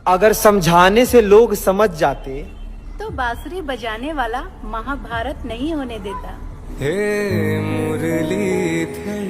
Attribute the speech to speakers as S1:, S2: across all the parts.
S1: अगर समझाने से लोग समझ जाते
S2: तो बांसुरी बजाने वाला महाभारत नहीं होने देता।
S1: हे मुरलीधर।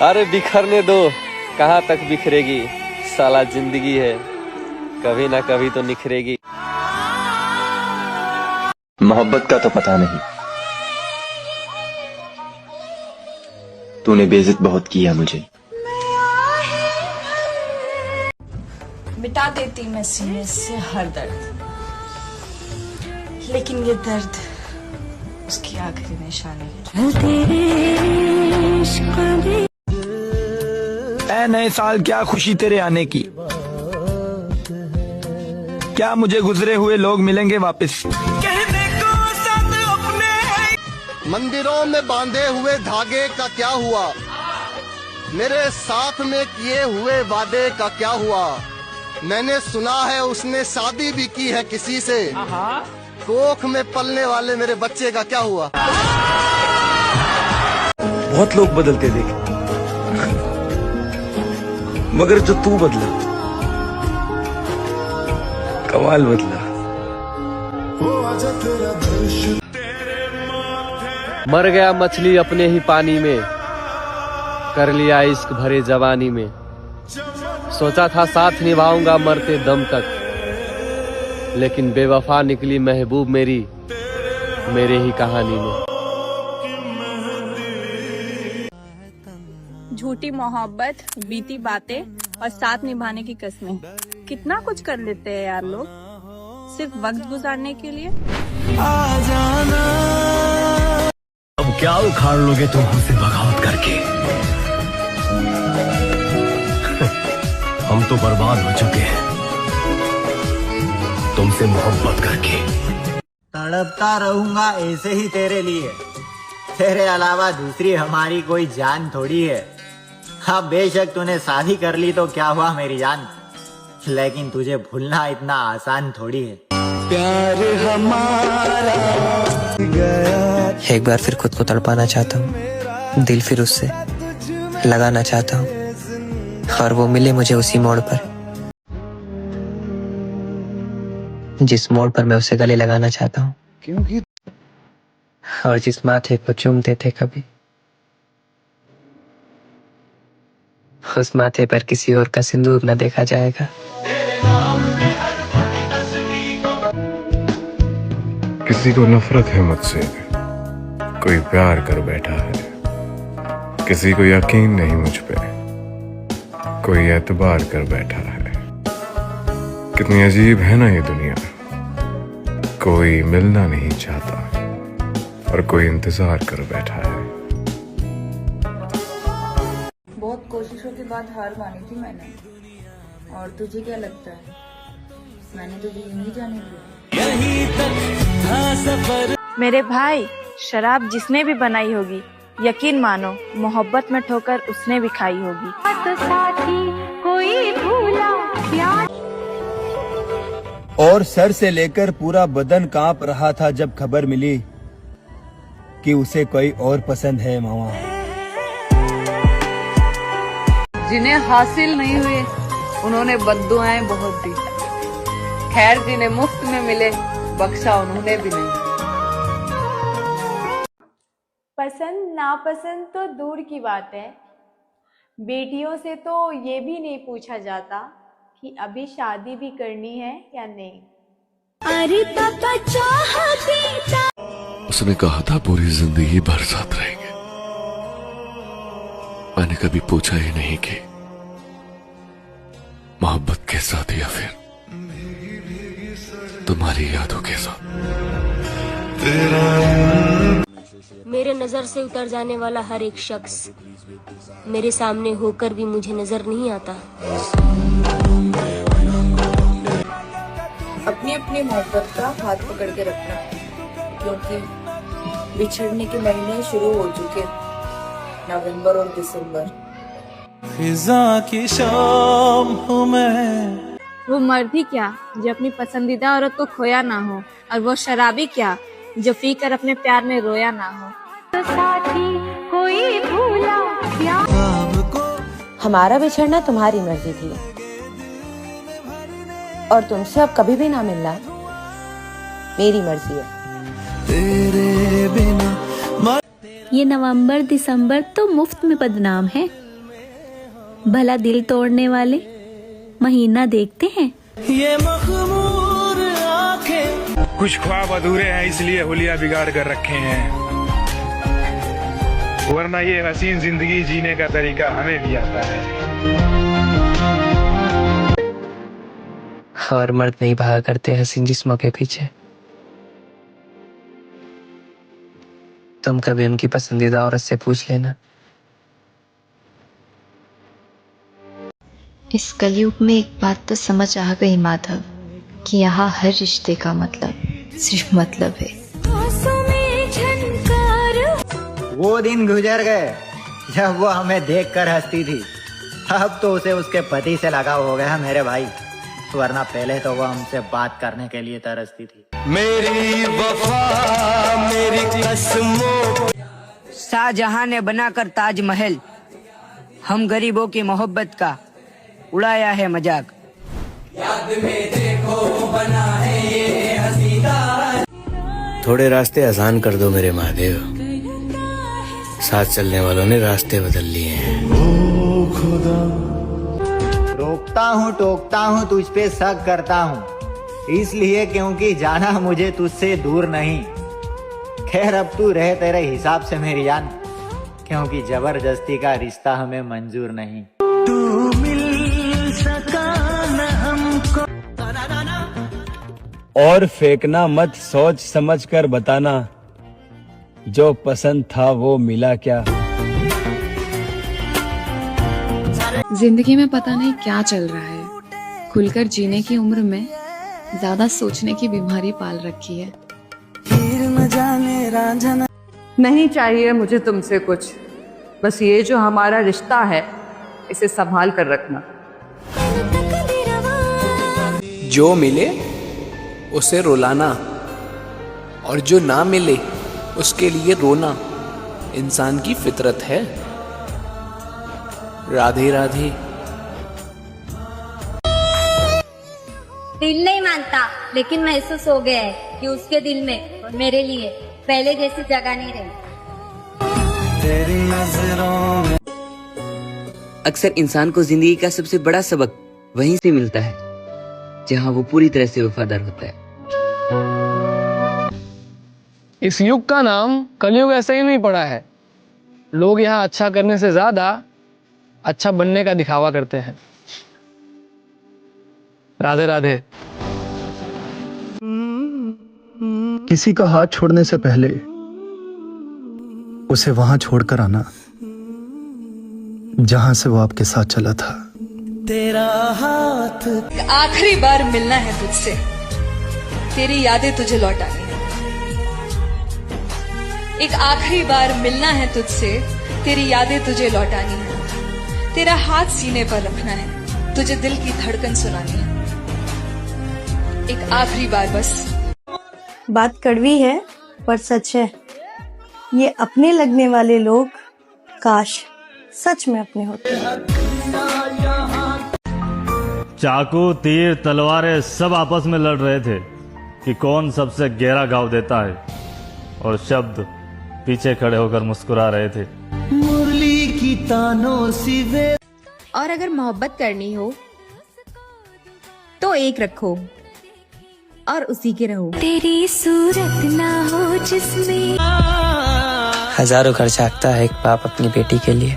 S3: अरे बिखरने दो, कहाँ तक बिखरेगी, साला जिंदगी है, कभी ना कभी तो निखरेगी।
S4: मोहब्बत का तो पता नहीं, तूने बेइज्जत बहुत किया मुझे।
S5: मिटा देती मैं सीने से हर दर्द, लेकिन ये दर्द उसकी आखिरी निशानी है।
S6: ऐ नए साल, क्या खुशी तेरे आने की, क्या मुझे गुजरे हुए लोग मिलेंगे वापस।
S7: मंदिरों में बांधे हुए धागे का क्या हुआ, मेरे साथ में किए हुए वादे का क्या हुआ। मैंने सुना है उसने शादी भी की है किसी से, कोख में पलने वाले मेरे बच्चे का क्या हुआ।
S6: बहुत लोग बदलते देखे, मगर जो तू बदला, कमाल बदला।
S3: मर गया मछली अपने ही पानी में, कर लिया इश्क भरे जवानी में। सोचा था साथ निभाऊंगा मरते दम तक, लेकिन बेवफा निकली महबूब मेरी, मेरे ही कहानी में।
S8: झूठी मोहब्बत, बीती बातें और साथ निभाने की कस्में, कितना कुछ कर लेते हैं यार लोग, सिर्फ वक्त गुजारने के लिए।
S6: आ जाना, अब क्या उखाड़ लोगे तुम हमसे बगावत करके। हम तो बर्बाद हो चुके हैं तुमसे मोहब्बत करके।
S9: तड़पता रहूंगा ऐसे ही तेरे लिए, तेरे अलावा दूसरी हमारी कोई जान थोड़ी है। हाँ बेशक तूने शादी कर ली तो क्या हुआ मेरी जान, लेकिन तुझे भूलना इतना आसान थोड़ी है।
S6: प्यार हमारा गया।
S10: एक बार फिर खुद को तड़पाना चाहता हूँ, दिल फिर उससे लगाना चाहता हूँ, और वो मिले मुझे उसी मोड़ पर, जिस मोड़ पर मैं उसे गले लगाना चाहता हूँ,
S6: क्योंकि
S10: और जिस माथे को चूमते थे कभी, उस माथे पर किसी और का सिंदूर न देखा जाएगा।
S11: किसी को नफरत है मुझसे, कोई प्यार कर बैठा है, किसी को यकीन नहीं मुझ पे, कोई एतबार कर बैठा है। कितनी अजीब है ना ये दुनिया, कोई मिलना नहीं चाहता और कोई इंतजार कर बैठा है।
S5: बहुत कोशिशों के बाद हार मानी थी मैंने, और तुझे क्या लगता है मैंने तुझे यूं ही जाने दिया।
S8: मेरे भाई, शराब जिसने भी बनाई होगी, यकीन मानो मोहब्बत में ठोकर उसने भी खाई होगी। तो साथी कोई भूला प्यार।
S6: और सर से लेकर पूरा बदन कांप रहा था जब खबर मिली कि उसे कोई और पसंद है मामा।
S5: जिन्हें हासिल नहीं हुए उन्होंने बद्दुआएं बहुत दी, खैर जिन्हें मुफ्त में मिले बख्शा उन्होंने भी नहीं।
S8: पसंद नापसंद तो दूर की बात है, बेटियों से तो ये भी नहीं पूछा जाता कि अभी शादी भी करनी है या नहीं। अरे पापा चाहती था,
S11: उसने कहा था पूरी जिंदगी भर साथ रहेंगे। मैंने कभी पूछा ही नहीं कि मोहब्बत के साथ या फिर तुम्हारी यादों के साथ।
S12: मेरे नजर से उतर जाने वाला हर एक शख्स मेरे सामने होकर भी मुझे नजर नहीं आता।
S5: अपनी अपनी मोहब्बत का हाथ पकड़ के रखना, क्योंकि बिछड़ने के महीने शुरू हो चुके, नवंबर और दिसंबर।
S6: फिजा की शाम हूँ मैं।
S8: वो मर्द ही क्या जो अपनी पसंदीदा औरत को खोया ना हो, और वो शराबी क्या जो पी कर अपने प्यार में रोया ना हो। तो साथी कोई भूला प्यार।
S12: हमारा बिछड़ना तुम्हारी मर्जी थी,
S13: और तुमसे अब कभी भी ना मिलना मेरी मर्जी है।
S14: तेरे बिना
S15: ये नवंबर दिसंबर तो मुफ्त में बदनाम है। भला दिल तोड़ने वाले महीना देखते हैं।
S14: ये मखमूर आंखें,
S16: कुछ ख्वाब अधूरे हैं इसलिए हुलिया बिगाड़ कर रखे हैं, वरना ये हसीन जिंदगी जीने का तरीका हमें भी आता है।
S10: और मर्द नहीं भागा करते हसीन जिस्मों के पीछे। तुम कभी उनकी पसंदीदा औरत से पूछ लेना।
S17: इस कलयुग में एक बात तो समझ आ गई माधव कि यहाँ हर रिश्ते का मतलब सिर्फ मतलब है।
S9: वो दिन गुजर गए जब वो हमें देखकर हंसती थी। अब तो उसे उसके पति से लगाव हो गया मेरे भाई, वरना पहले तो वो हमसे बात करने के लिए तरसती थी।
S14: मेरी वफा मेरी कसमों,
S18: शाहजहां ने बनाकर ताजमहल हम गरीबों की मोहब्बत का उड़ाया है मजाक।
S14: याद में देखो बना है ये हसीदा।
S19: थोड़े रास्ते आसान कर दो मेरे महादेव, साथ चलने वालों ने रास्ते बदल लिए हैं।
S14: ओ खुदा,
S9: रोकता हूँ टोकता हूँ तुझ पे शक करता हूँ, इसलिए क्योंकि जाना मुझे तुझसे दूर नहीं। खैर अब तू रहे तेरे हिसाब से मेरी जान, क्योंकि जबरदस्ती का रिश्ता हमें मंजूर नहीं।
S14: तू मिल सका न हमको।
S6: और फेंकना मत, सोच समझ कर बताना, जो पसंद था वो मिला क्या।
S20: जिंदगी में पता नहीं क्या चल रहा है, खुलकर जीने की उम्र में ज्यादा सोचने की बीमारी पाल रखी है।
S5: नहीं चाहिए मुझे तुमसे कुछ, बस ये जो हमारा रिश्ता है इसे संभाल कर रखना।
S21: जो मिले उसे रुलाना और जो ना मिले उसके लिए रोना इंसान की फितरत है। राधे राधे।
S12: दिल नहीं मानता, लेकिन महसूस हो गया है कि उसके दिल में और मेरे लिए पहले जैसी जगह नहीं रही।
S14: तेरी नजरों में
S18: अक्सर इंसान को जिंदगी का सबसे बड़ा सबक वहीं से मिलता है जहां वो पूरी तरह से वफादार होता है।
S3: इस युग का नाम कलयुग ऐसे ही नहीं पड़ा है। लोग यहाँ अच्छा करने से ज्यादा अच्छा बनने का दिखावा करते हैं। राधे राधे।
S22: किसी का हाथ छोड़ने से पहले उसे वहां छोड़कर आना जहां से वो आपके साथ चला था।
S14: तेरा हाथ।
S5: आखिरी बार मिलना है तुझसे, तेरी यादें तुझे लौटानी है। एक आखिरी बार मिलना है तुझसे, तेरी यादें तुझे लौटानी है। तेरा हाथ सीने पर रखना है, तुझे दिल की धड़कन सुनानी है। एक आखिरी बार बस।
S23: बात कड़वी है पर सच है, ये अपने लगने वाले लोग काश सच में अपने होते।
S24: चाकू तीर तलवारें सब आपस में लड़ रहे थे कि कौन सबसे गहरा घाव देता है, और शब्द पीछे खड़े होकर मुस्कुरा रहे थे।
S14: मुरली की तानों सी वे।
S25: और अगर मोहब्बत करनी हो तो एक रखो और उसी के रहो। तेरी सूरत ना हो जिसमें।
S10: हजारों खर्च आंकता है एक बाप अपनी बेटी के लिए।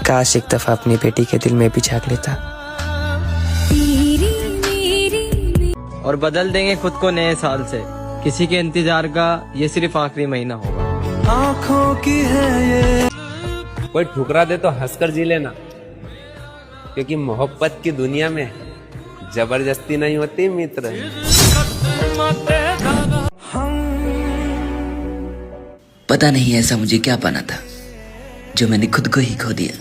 S10: काश एक दफा अपनी बेटी के दिल में भी झांक लेता।
S3: और बदल देंगे खुद को नए साल से, किसी के इंतजार का ये सिर्फ आखिरी महीना होगा।
S14: आँखों की है ये।
S26: कोई ठुकरा दे तो हंसकर जी लेना, क्योंकि मोहब्बत की दुनिया में जबरदस्ती नहीं होती मित्र।
S18: पता नहीं ऐसा मुझे क्या पाना था जो मैंने खुद को ही खो दिया।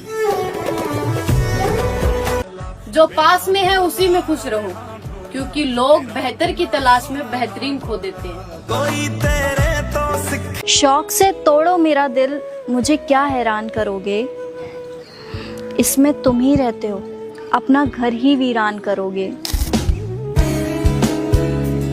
S2: जो पास में है उसी में खुश रहो, क्योंकि लोग बेहतर की तलाश में बेहतरीन खो देते हैं।
S15: शौक से तोड़ो मेरा दिल, मुझे क्या हैरान करोगे, इसमें तुम ही रहते हो अपना घर ही वीरान करोगे।